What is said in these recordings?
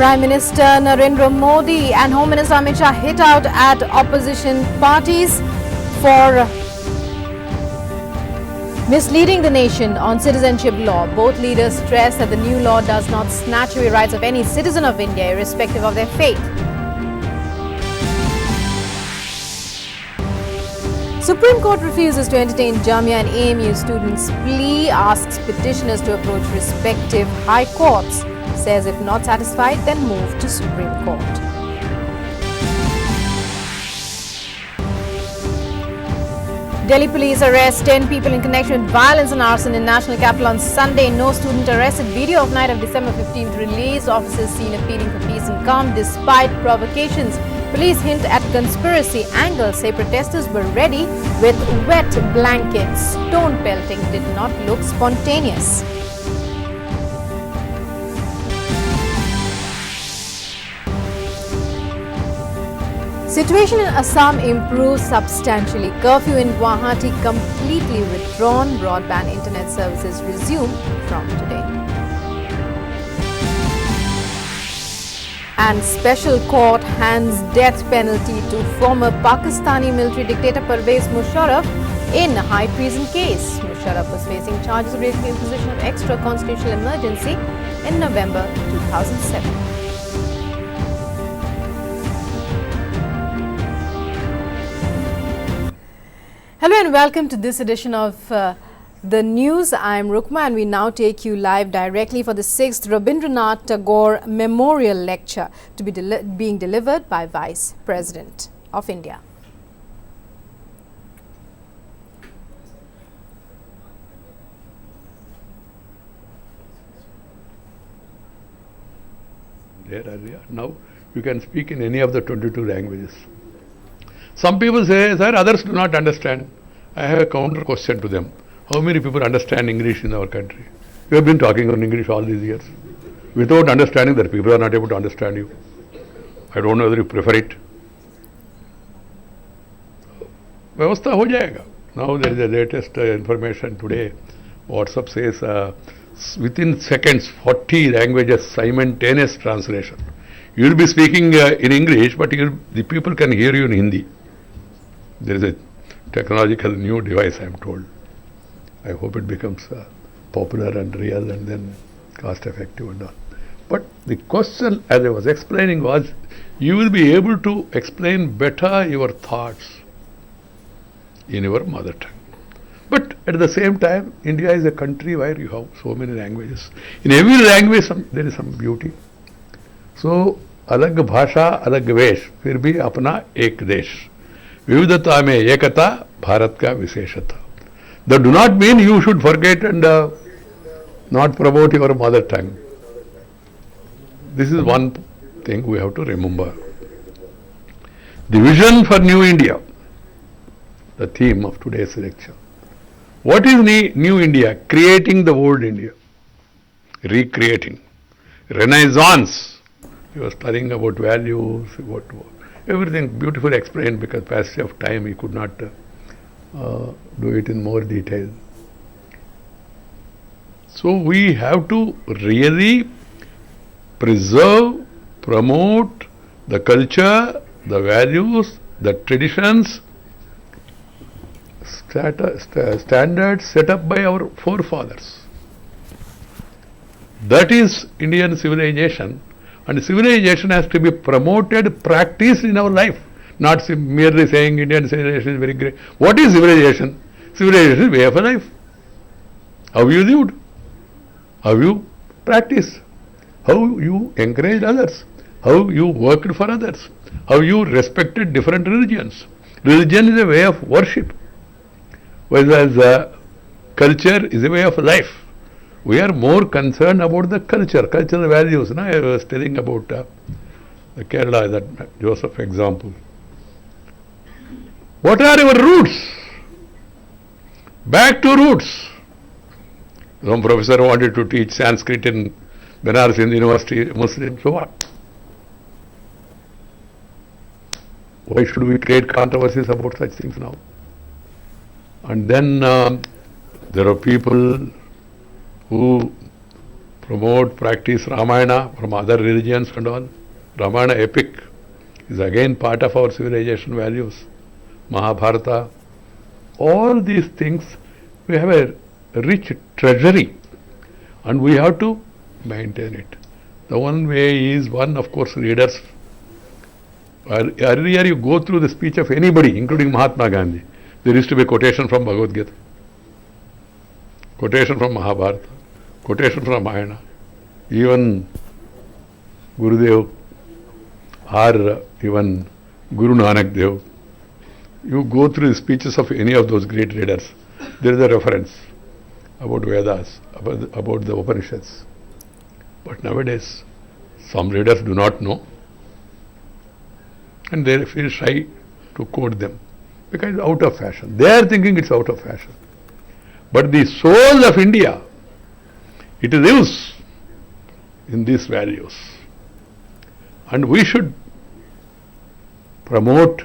Prime Minister Narendra Modi and Home Minister Amit Shah hit out at opposition parties for misleading the nation on citizenship law. Both leaders stress that the new law does not snatch away rights of any citizen of India, irrespective of their faith. Supreme Court refuses to entertain Jamia and AMU students' plea, asks petitioners to approach respective high courts, says if not satisfied, then move to Supreme Court. Delhi police arrest 10 people in connection with violence and arson in national capital on Sunday. No student arrested. Video of night of December 15th released. Officers seen appealing for peace and calm despite provocations. Police hint at conspiracy angle, say protesters were ready with wet blankets. Stone pelting did not look spontaneous. Situation in Assam improves substantially. Curfew in Guwahati completely withdrawn. Broadband internet services resume from today. And special court hands death penalty to former Pakistani military dictator Pervez Musharraf in high treason case. Musharraf was facing charges related to imposition of extra constitutional emergency in November 2007. Hello and welcome to this edition of The News. I'm Rukma and we now take you live directly for the 6th Rabindranath Tagore Memorial Lecture to be being delivered by Vice President of India. Now you can speak in any of the 22 languages. Some people say, sir, others do not understand. I have a counter question to them. How many people understand English in our country? You have been talking on English all these years. Without understanding that people are not able to understand you. I don't know whether you prefer it. Vyavastha ho jayega. Now there is the latest information today. WhatsApp says within seconds 40 languages simultaneous translation. You will be speaking in English, but the people can hear you in Hindi. There is a technological new device, I am told. I hope it becomes popular and real and then cost effective and all. But the question, as I was explaining, was you will be able to explain better your thoughts in your mother tongue. But at the same time, India is a country where you have so many languages. In every language there is some beauty. So, अलग भाषा अलग वेश फिर भी अपना एक देश विविधता में एकता भारत का विशेषता. That do not mean you should forget and not promote your mother tongue. This is one thing we have to remember. The vision for New India, the theme of today's lecture. What is New India? Creating the old India, recreating, renaissance. You were studying about values, about everything beautifully explained because passage of time he could not do it in more detail. So we have to really preserve, promote the culture, the values, the traditions, standards set up by our forefathers. That is Indian civilization. And civilization has to be promoted, practiced in our life, not merely saying Indian civilization is very great. What is civilization? Civilization is way of life. How you lived, how you practiced, how you encouraged others, how you worked for others, how you respected different religions. Religion is a way of worship, whereas culture is a way of life. We are more concerned about the culture, cultural values. Now I was telling about the Kerala, that Joseph example. What are your roots? Back to roots. Some professor wanted to teach Sanskrit in Benares University, Muslim, so what? Why should we create controversies about such things now? And then there are people who promote, practice Ramayana from other religions and all. Ramayana epic is again part of our civilization values. Mahabharata, all these things, we have a rich treasury and we have to maintain it. The one way is one, of course, readers. Earlier you go through the speech of anybody, including Mahatma Gandhi, there used to be quotation from Bhagavad Gita, quotation from Mahabharata, quotation from Ramayana, even Gurudev or even Guru Nanak Dev. You go through the speeches of any of those great leaders, there is a reference about Vedas, about the Upanishads. But nowadays, some leaders do not know and they feel shy to quote them because it's out of fashion. They are thinking it's out of fashion. But the soul of India, it lives in these values. And we should promote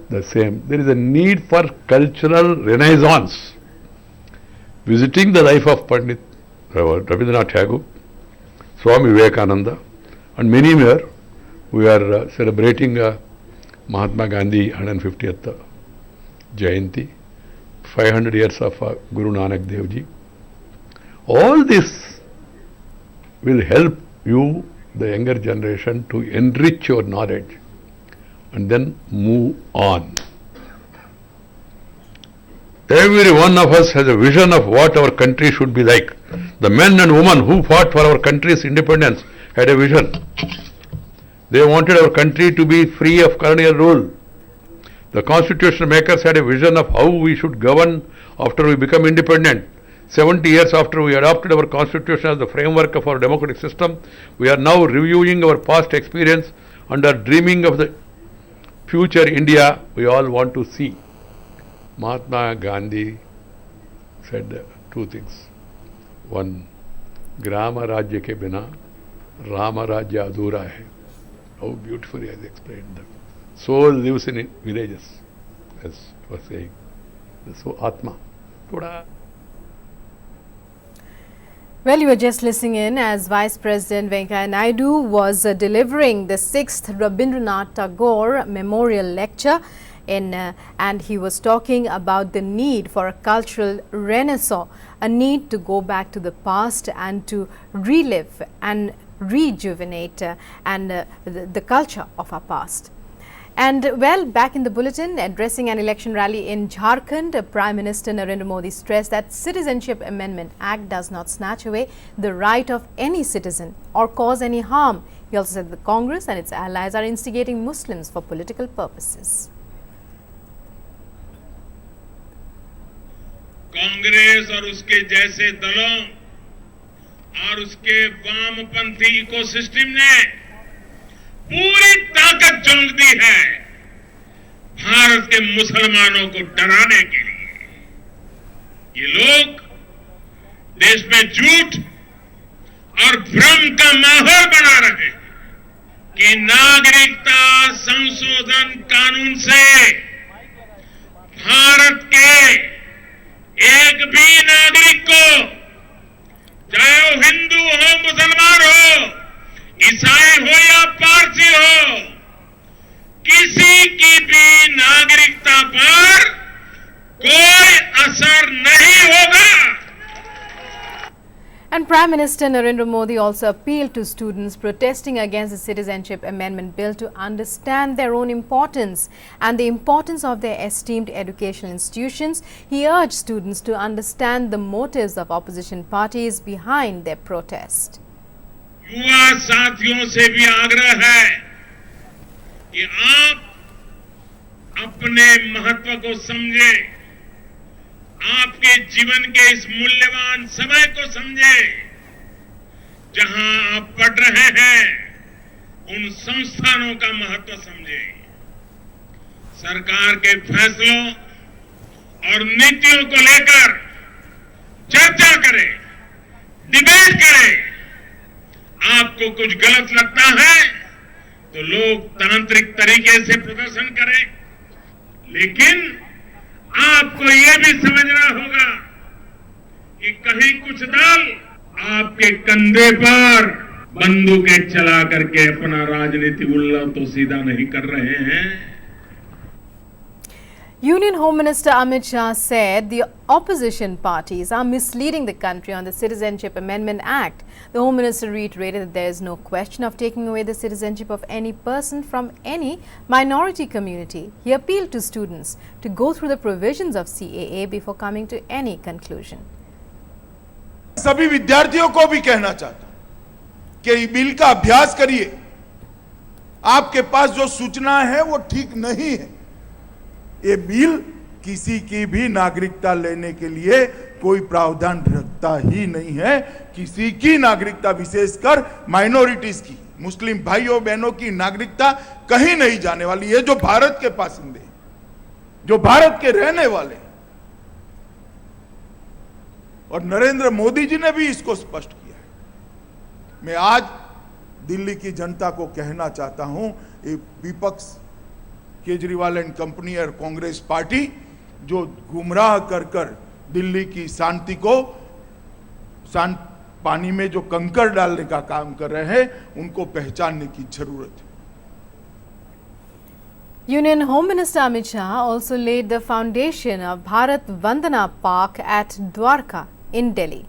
the same. There is a need for cultural renaissance. Visiting the life of Pandit Rabindranath Tagore, Swami Vivekananda, and many more, we are celebrating Mahatma Gandhi 150th Jayanti, 500 years of Guru Nanak Dev Ji. All this will help you, the younger generation, to enrich your knowledge and then move on. Every one of us has a vision of what our country should be like. The men and women who fought for our country's independence had a vision. They wanted our country to be free of colonial rule. The constitution makers had a vision of how we should govern after we become independent. 70 years after we adopted our constitution as the framework of our democratic system, we are now reviewing our past experience and are dreaming of the future India we all want to see. Mahatma Gandhi said two things. One, Grama Rajya ke bina Rama Rajya adhura hai. How beautifully has explained that. Soul lives in villages, as I was saying. So Atma. Thoda. Well, you were just listening in as Vice President Venkaiah Naidu was delivering the 6th Rabindranath Tagore Memorial Lecture and he was talking about the need for a cultural renaissance, a need to go back to the past and to relive and rejuvenate the culture of our past. And well, back in the bulletin, addressing an election rally in Jharkhand, Prime Minister Narendra Modi stressed that Citizenship Amendment Act does not snatch away the right of any citizen or cause any harm. He also said the Congress and its allies are instigating Muslims for political purposes. Congress और उसके जैसे दलों और उसके वामपंथी ecosystem ने पूरी ताकत झोंक दी है भारत के मुसलमानों को डराने के लिए। ये लोग देश में झूठ और भ्रम का माहौल बना रहे हैं कि नागरिकता संशोधन कानून से भारत के एक भी नागरिक को, चाहे वो हिंदू हो, मुसलमान हो, ईसाई हो या पारसी हो, किसी की भी नागरिकता पर कोई असर नहीं होगा। And Prime Minister Narendra Modi also appealed to students protesting against the Citizenship Amendment Bill to understand their own importance and the importance of their esteemed educational institutions. He urged students to understand the motives of opposition parties behind their protest. युवा साथियों से भी आग्रह है कि आप अपने महत्व को समझें, आपके जीवन के इस मूल्यवान समय को समझें। जहां आप पढ़ रहे हैं उन संस्थानों का महत्व समझें। सरकार के फैसलों और नीतियों को लेकर चर्चा करें, डिबेट करें। आपको कुछ गलत लगता है तो लोकतांत्रिक तरीके से प्रदर्शन करें, लेकिन आपको यह भी समझना होगा कि कहीं कुछ दल आपके कंधे पर बंदूकें चला करके अपना राजनीतिक उल्ला तो सीधा नहीं कर रहे हैं। Union Home Minister Amit Shah said the opposition parties are misleading the country on the Citizenship Amendment Act. The Home Minister reiterated that there is no question of taking away the citizenship of any person from any minority community. He appealed to students to go through the provisions of CAA before coming to any conclusion. सभी विद्यार्थियों को भी कहना चाहता हूं कि इस bill का अभ्यास करिए। आपके पास जो सूचना है वो ठीक नहीं है। ये बिल किसी की भी नागरिकता लेने के लिए कोई प्रावधान रखता ही नहीं है। किसी की नागरिकता, विशेषकर माइनॉरिटीज की, मुस्लिम भाइयों बहनों की नागरिकता कहीं नहीं जाने वाली है। जो भारत के बासिंदे, जो भारत के रहने वाले, और नरेंद्र मोदी जी ने भी इसको स्पष्ट किया है। मैं आज दिल्ली की जनता को कहना चाहता हूं, ये विपक्ष, केजरीवाल एंड कंपनी और कांग्रेस पार्टी जो गुमराह कर कर दिल्ली की शांति को पानी में जो कंकर डालने का काम कर रहे हैं, उनको पहचानने की जरूरत है। Union Home Minister Amit Shah also laid the foundation of Bharat Vandana Park at Dwarka in Delhi.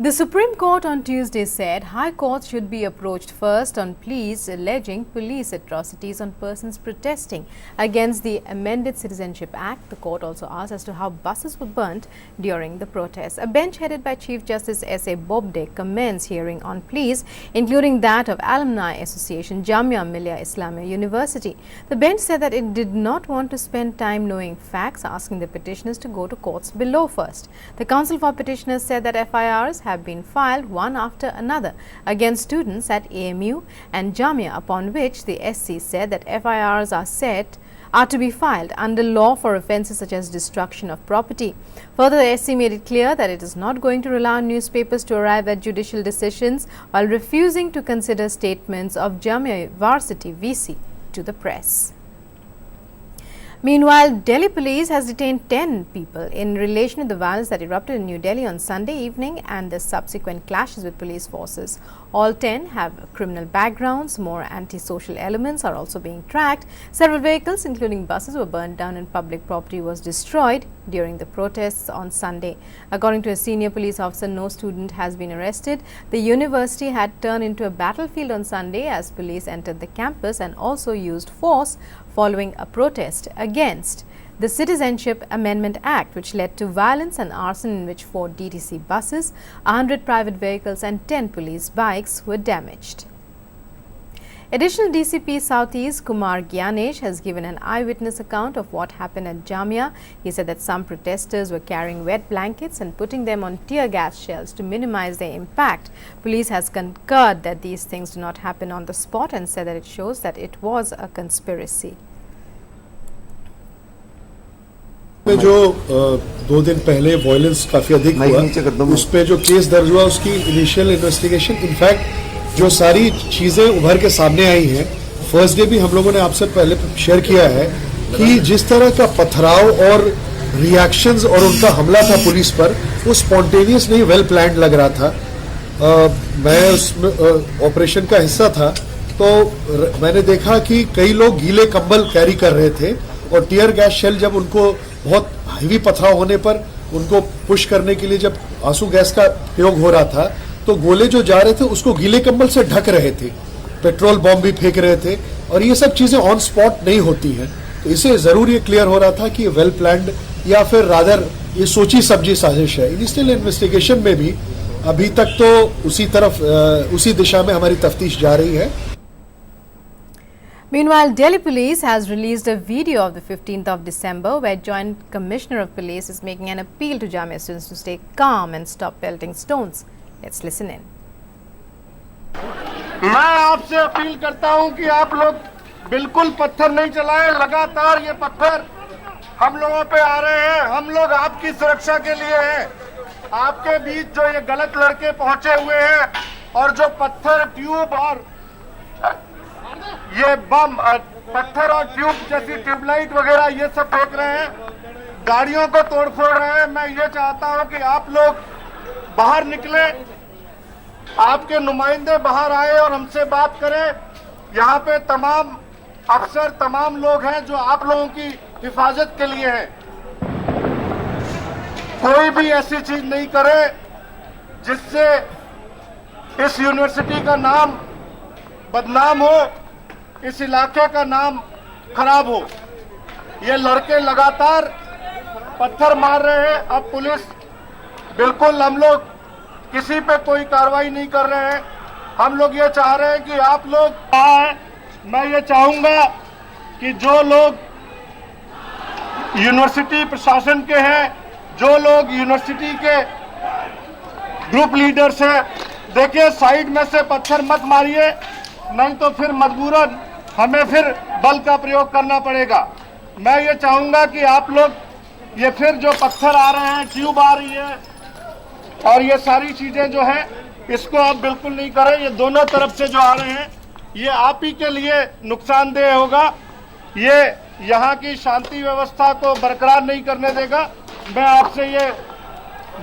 The Supreme Court on Tuesday said High Court should be approached first on pleas alleging police atrocities on persons protesting against the amended Citizenship Act. The court also asked as to how buses were burnt during the protests. A bench headed by Chief Justice S.A. Bobde commenced hearing on pleas, including that of Alumni Association Jamia Millia Islamia University. The bench said that it did not want to spend time knowing facts, asking the petitioners to go to courts below first. The counsel for petitioners said that FIRs have been filed one after another against students at AMU and Jamia, upon which the SC said that FIRs are to be filed under law for offences such as destruction of property. Further, the SC made it clear that it is not going to rely on newspapers to arrive at judicial decisions, while refusing to consider statements of Jamia Varsity VC to the press. Meanwhile, Delhi police has detained 10 people in relation to the violence that erupted in New Delhi on Sunday evening and the subsequent clashes with police forces. All 10 have criminal backgrounds. More anti-social elements are also being tracked. Several vehicles, including buses, were burned down and public property was destroyed during the protests on Sunday. According to a senior police officer, no student has been arrested. The university had turned into a battlefield on Sunday as police entered the campus and also used force following a protest against the Citizenship Amendment Act, which led to violence and arson, in which 4 DTC buses, 100 private vehicles and 10 police bikes were damaged. Additional DCP Southeast Kumar Gyanesh has given an eyewitness account of what happened at Jamia. He said that some protesters were carrying wet blankets and putting them on tear gas shells to minimize their impact. Police has concurred that these things do not happen on the spot and said that it shows that it was a conspiracy. जो 2 दिन पहले violence काफी अधिक हुआ, उस पे जो case दर्ज हुआ, उसकी इनिशियल इन्वेस्टिगेशन, इनफैक्ट जो सारी चीजें उभर के सामने आई हैं, फर्स्ट डे भी हम लोगों ने आपसे पहले शेयर किया है कि जिस तरह का पथराव और रिएक्शंस और उनका हमला था पुलिस पर, वो स्पॉन्टेनियस नहीं, वेल प्लान्ड लग रहा था। मैं उसमें ऑपरेशन का हिस्सा था, तो मैंने देखा कि कई लोग गीले कंबल कैरी कर रहे थे और टीयर गैस शेल जब उनको बहुत हैवी पथराव होने पर उनको पुश करने के लिए जब आंसू गैस का प्रयोग हो रहा था, तो गोले जो जा रहे थे उसको गीले कंबल से ढक रहे थे, पेट्रोल बॉम्ब भी फेंक रहे थे, और ये सब चीजें ऑन स्पॉट नहीं होती हैं। तो इसे जरूर ये क्लियर हो रहा था कि वेल प्लान्ड या फिर रादर ये सोची समझी साजिश है। इनिशियल इन्वेस्टिगेशन में भी अभी तक तो उसी दिशा में हमारी तफ्तीश जा रही है। Meanwhile, Delhi police has released a video of the 15th of December where Joint Commissioner of Police is making an appeal to Jamia students to stay calm and stop pelting stones. Let's listen in. मैं आपसे appeal करता हूं कि आप लोग बिल्कुल पत्थर नहीं चलाएं। लगातार ये पत्थर हम लोगों पे आ रहे हैं। हम लोग आपकी सुरक्षा के लिए हैं। आपके बीच जो ये गलत लड़के पहुंचे हुए हैं और जो पत्थर, ट्यूब और ये बम पत्थर और ट्यूब जैसी ट्यूबलाइट वगैरह ये सब फेंक रहे हैं, गाड़ियों को तोड़-फोड़ रहे हैं। मैं ये चाहता हूं कि आप लोग बाहर निकले, आपके नुमाइंदे बाहर आए और हमसे बात करें। यहाँ पे तमाम अफसर, तमाम लोग हैं जो आप लोगों की हिफाजत के लिए हैं। कोई भी ऐसी चीज नहीं करे जिससे इस यूनिवर्सिटी का नाम बदनाम हो, इस इलाके का नाम खराब हो। ये लड़के लगातार पत्थर मार रहे हैं। अब पुलिस बिल्कुल, हम लोग किसी पे कोई कार्रवाई नहीं कर रहे हैं। हम लोग ये चाह रहे हैं कि आप लोग मैं ये चाहूंगा कि जो लोग यूनिवर्सिटी प्रशासन के हैं, जो लोग यूनिवर्सिटी के ग्रुप लीडर्स हैं, देखिए साइड में से पत्थर मत मारिए, नहीं तो फिर मजबूरन हमें फिर बल का प्रयोग करना पड़ेगा। मैं ये चाहूंगा कि आप लोग ये फिर जो पत्थर आ रहे हैं, ट्यूब आ रही है और ये सारी चीजें जो है, इसको आप बिल्कुल नहीं करें। ये दोनों तरफ से जो आ रहे हैं, ये आप ही के लिए नुकसानदेह होगा। ये यहाँ की शांति व्यवस्था को बरकरार नहीं करने देगा। मैं आपसे ये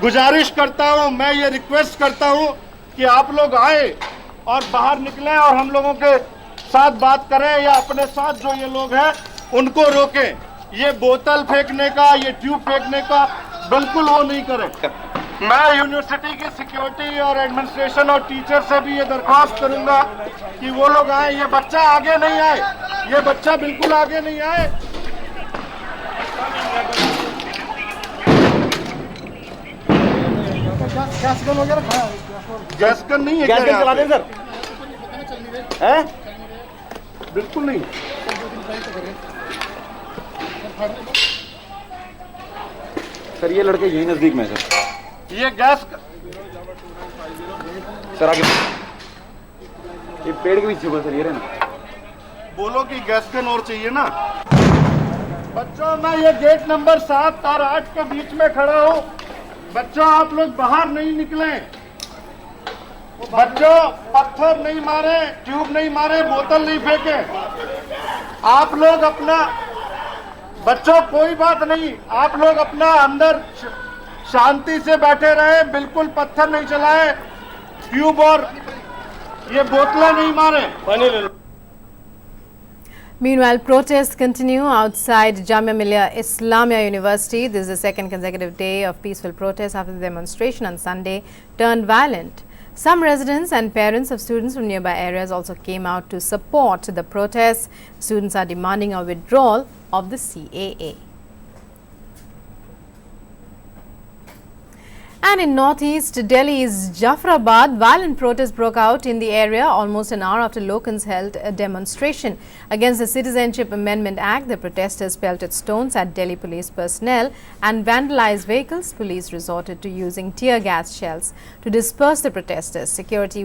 गुजारिश करता हूँ, मैं ये रिक्वेस्ट करता हूँ कि आप लोग आए और बाहर निकलें और हम लोगों के साथ बात करें, या अपने साथ जो ये लोग हैं उनको रोकें। ये बोतल फेंकने का, ये ट्यूब फेंकने का बिल्कुल वो नहीं करें। मैं यूनिवर्सिटी की सिक्योरिटी और एडमिनिस्ट्रेशन और टीचर से भी ये दरख्वास्त करूंगा कि वो लोग आए। ये बच्चा आगे नहीं आए, ये बच्चा बिल्कुल आगे नहीं आए। गैस गन वगैरह गैस गन नहीं है, गैस गन चला दें सर? हैं? बिल्कुल नहीं। सर ये लड़के यही नजदीक में है सर। ये गैस सर आगे ये पेड़ के पीछे होगा सर, ये रहे ना। बोलो कि गैस गन और चाहिए ना। बच्चों, मैं ये गेट नंबर 7 और 8 के बीच में खड़ा हूँ। बच्चों, आप लोग बाहर नहीं निकले। बच्चों, पत्थर नहीं मारे, ट्यूब नहीं मारे, बोतल नहीं फेंके। आप लोग अपना, बच्चों कोई बात नहीं, आप लोग अपना अंदर शांति से बैठे रहे, बिल्कुल पत्थर नहीं चलाए, ट्यूब और ये बोतलें नहीं मारे। पानी ले लो। Meanwhile, protests continue outside Jamia Millia Islamia University. This is the second consecutive day of peaceful protests after the demonstration on Sunday turned violent. Some residents and parents of students from nearby areas also came out to support the protests. Students are demanding a withdrawal of the CAA. And in northeast Delhi's Jafrabad, violent protests broke out in the area almost an hour after locals held a demonstration against the Citizenship Amendment Act. The protesters pelted stones at Delhi police personnel and vandalized vehicles. Police resorted to using tear gas shells to disperse the protesters. Security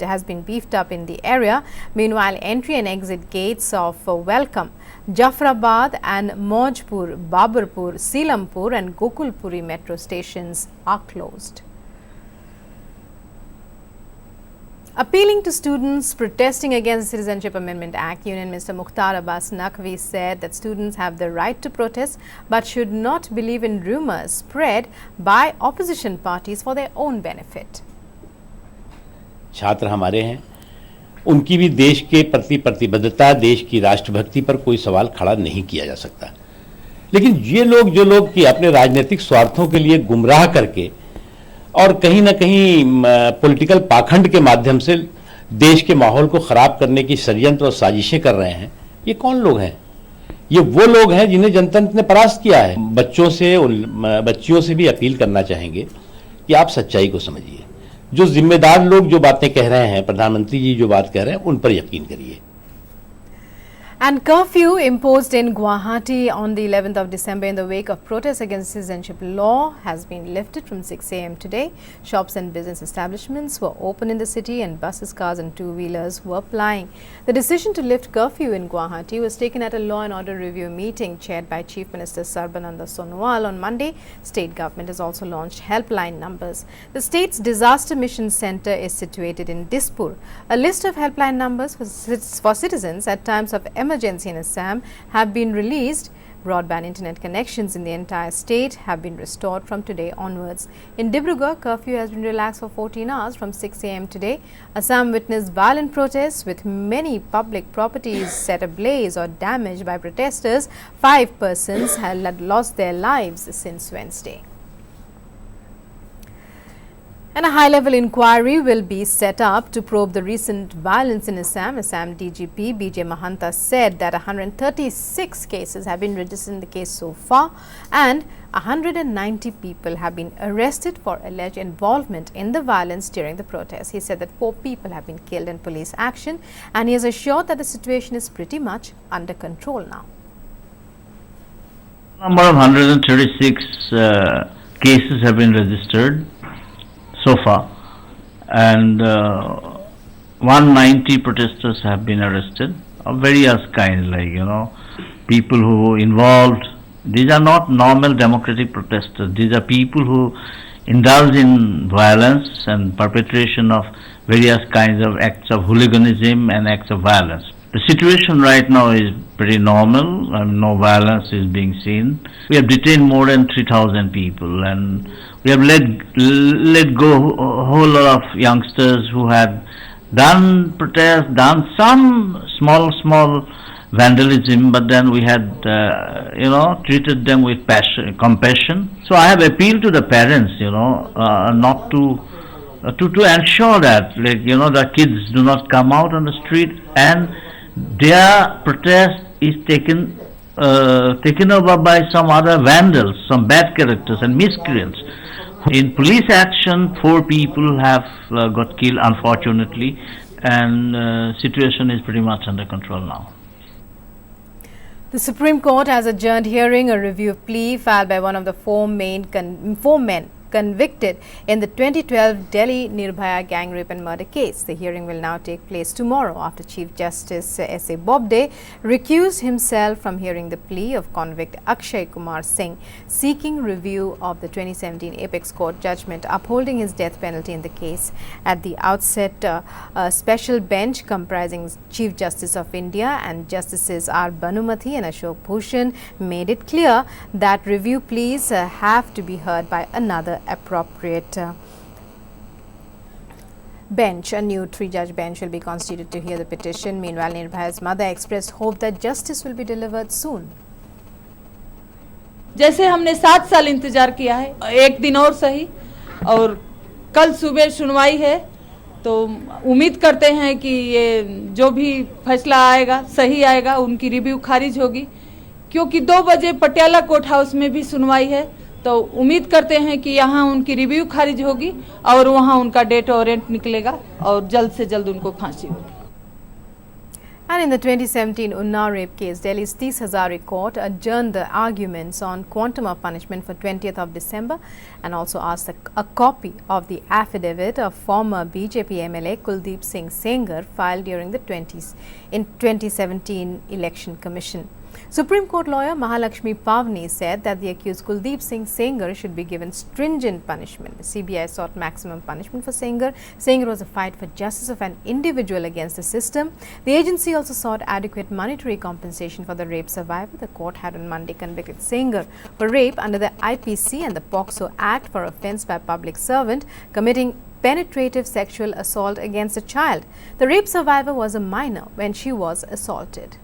has been beefed up in the area. Meanwhile, entry and exit gates of Welcome, Jafrabad and Mojpur, Baburpur, Silampur and Gokulpuri metro stations are closed. Appealing to students protesting against the Citizenship Amendment Act, Union Minister Mukhtar Abbas Naqvi said that students have the right to protest but should not believe in rumors spread by opposition parties for their own benefit. छात्र हमारे हैं, उनकी भी देश के प्रति प्रतिबद्धता, देश की राष्ट्रभक्ति पर कोई सवाल खड़ा नहीं किया जा सकता। लेकिन ये लोग, जो लोग कि अपने राजनीतिक स्वार्थों के लिए गुमराह करके और कहीं ना कहीं पॉलिटिकल पाखंड के माध्यम से देश के माहौल को खराब करने की षड्यंत्र और साजिशें कर रहे हैं, ये कौन लोग हैं? ये वो लोग हैं जिन्हें जनतंत्र ने परास्त किया है। बच्चियों से भी अपील करना चाहेंगे कि आप सच्चाई को समझिए। जो जिम्मेदार लोग जो बातें कह रहे हैं, प्रधानमंत्री जी जो बात कह रहे हैं, उन पर यकीन करिए। And curfew imposed in Guwahati on the 11th of December in the wake of protests against citizenship law has been lifted from 6 a.m. today. Shops and business establishments were open in the city and buses, cars and two-wheelers were plying. The decision to lift curfew in Guwahati was taken at a law and order review meeting chaired by Chief Minister Sarbananda Sonowal on Monday. State government has also launched helpline numbers. The state's disaster mission center is situated in Dispur. A list of helpline numbers for citizens at times of emergency in Assam have been released. Broadband internet connections in the entire state have been restored from today onwards. In Dibrugarh, curfew has been relaxed for 14 hours from 6 a.m. today. Assam witnessed violent protests with many public properties set ablaze or damaged by protesters. 5 persons had lost their lives since Wednesday. And a high-level inquiry will be set up to probe the recent violence in Assam. Assam DGP BJ Mahanta said that 136 cases have been registered in the case so far and 190 people have been arrested for alleged involvement in the violence during the protests. He said that 4 people have been killed in police action and he has assured that the situation is pretty much under control now. Number of 136 cases have been registered so far, and 190 protesters have been arrested of various kinds, like, people who involved. These are not normal democratic protesters. These are people who indulge in violence and perpetration of various kinds of acts of hooliganism and acts of violence. The situation right now is pretty normal, and no violence is being seen. We have detained more than 3,000 people, and we have let go a whole lot of youngsters who had done protests, done some small vandalism, but then we had, treated them with compassion. So I have appealed to the parents, not to ensure that, the kids do not come out on the street and their protest is taken over by some other vandals, some bad characters and miscreants. In police action, 4 people have got killed, unfortunately, and situation is pretty much under control now. The Supreme Court has adjourned hearing a review plea filed by one of the 4 men convicted in the 2012 Delhi Nirbhaya gang rape and murder case. The hearing will now take place tomorrow after Chief Justice S.A. Bobde recused himself from hearing the plea of convict Akshay Kumar Singh, seeking review of the 2017 Apex Court judgment upholding his death penalty in the case. At the outset, a special bench comprising Chief Justice of India and Justices R. Bhanumathi and Ashok Bhushan made it clear that review pleas have to be heard by another appropriate bench. A new 3-judge bench will be constituted to hear the petition. Meanwhile, Nirbhaya's mother expressed hope that justice will be delivered soon. जैसे हमने 7 साल इंतजार किया है, एक दिन और सही, और कल सुबह सुनवाई है, तो उम्मीद करते हैं कि ये जो भी फैसला आएगा सही आएगा, उनकी रिव्यू खारिज होगी, क्योंकि 2 बजे पटियाला कोर्ट हाउस में भी सुनवाई है, तो उम्मीद करते हैं कि यहाँ उनकी रिव्यू खारिज होगी और वहाँ उनका डेट वारंट निकलेगा और जल्द से जल्द उनको फांसी होगी. And in the 2017 Unnao rape case, Delhi's Tis Hazare Court adjourned the arguments on quantum of punishment for 20th of December and also asked a copy of the affidavit of former BJP MLA Kuldeep Singh Sengar filed during the 2017 Election Commission. Supreme Court lawyer Mahalakshmi Pavni said that the accused Kuldeep Singh Sengar should be given stringent punishment. The CBI sought maximum punishment for Sengar. Sengar was a fight for justice of an individual against the system. The agency also sought adequate monetary compensation for the rape survivor. The court had on Monday convicted Sengar for rape under the IPC and the POCSO Act for offence by public servant committing penetrative sexual assault against a child. The rape survivor was a minor when she was assaulted.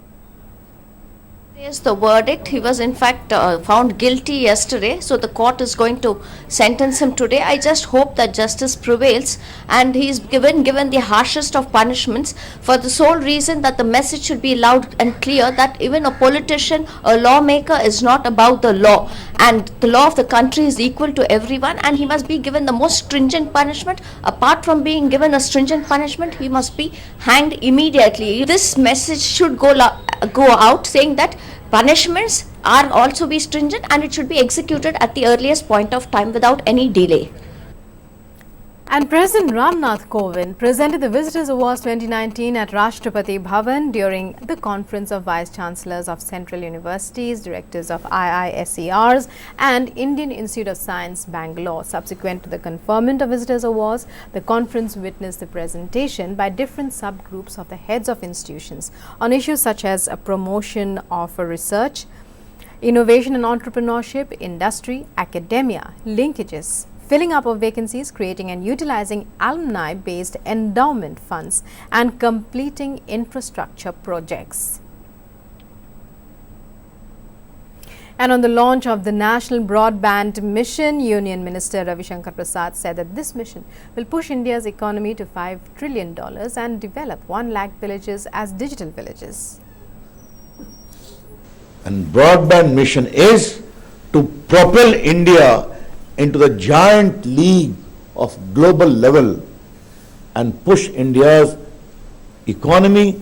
Is the verdict. He was in fact found guilty yesterday, so the court is going to sentence him today. I just hope that justice prevails and he is given the harshest of punishments for the sole reason that the message should be loud and clear that even a politician, a lawmaker is not about the law. and the law of the country is equal to everyone, and he must be given the most stringent punishment. Apart from being given a stringent punishment, he must be hanged immediately. This message should go out saying that punishments are also be stringent and it should be executed at the earliest point of time without any delay. And President Ramnath Kovind presented the Visitors Awards 2019 at Rashtrapati Bhavan during the Conference of Vice Chancellors of Central Universities, Directors of IISERs and Indian Institute of Science, Bangalore. Subsequent to the conferment of Visitors Awards, the conference witnessed the presentation by different subgroups of the heads of institutions on issues such as a promotion of research, innovation and entrepreneurship, industry, academia, linkages, filling up of vacancies, creating and utilizing alumni-based endowment funds, and completing infrastructure projects. And on the launch of the National Broadband Mission, Union Minister Ravi Shankar Prasad said that this mission will push India's economy to $5 trillion and develop 1 lakh villages as digital villages. And broadband mission is to propel India into the giant league of global level and push India's economy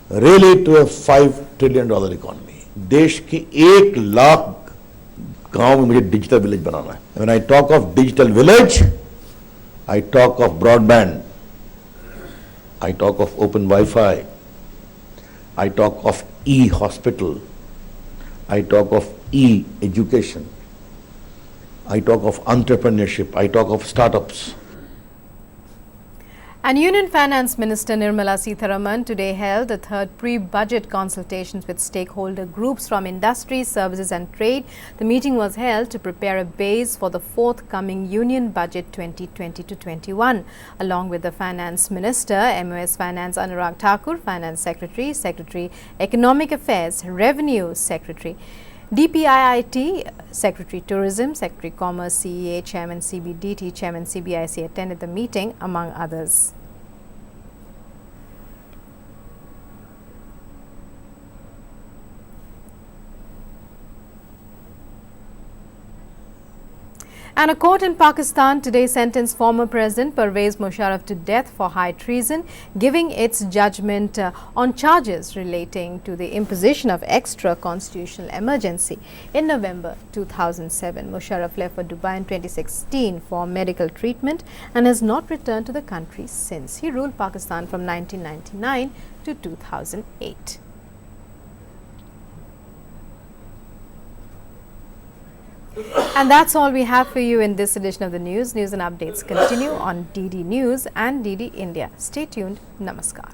really to a $5 trillion economy. देश के 1 लाख गांव में मुझे digital village बनाना है. When I talk of digital village, I talk of broadband, I talk of open Wi-Fi, I talk of e-hospital, I talk of e-education, I talk of entrepreneurship, I talk of startups. And Union Finance Minister Nirmala Sitharaman today held the third pre-budget consultations with stakeholder groups from industry, services and trade. The meeting was held to prepare a base for the forthcoming Union Budget 2020-21. Along with the Finance Minister, MOS Finance Anurag Thakur, Finance Secretary, Secretary Economic Affairs, Revenue Secretary, DPIIT, Secretary Tourism, Secretary Commerce, CAA, Chairman CBDT, Chairman CBIC attended the meeting, among others. And a court in Pakistan today sentenced former President Pervez Musharraf to death for high treason, giving its judgment on charges relating to the imposition of extra constitutional emergency. In November 2007, Musharraf left for Dubai in 2016 for medical treatment and has not returned to the country since. He ruled Pakistan from 1999 to 2008. And that's all we have for you in this edition of the news. News and updates continue on DD News and DD India. Stay tuned. Namaskar.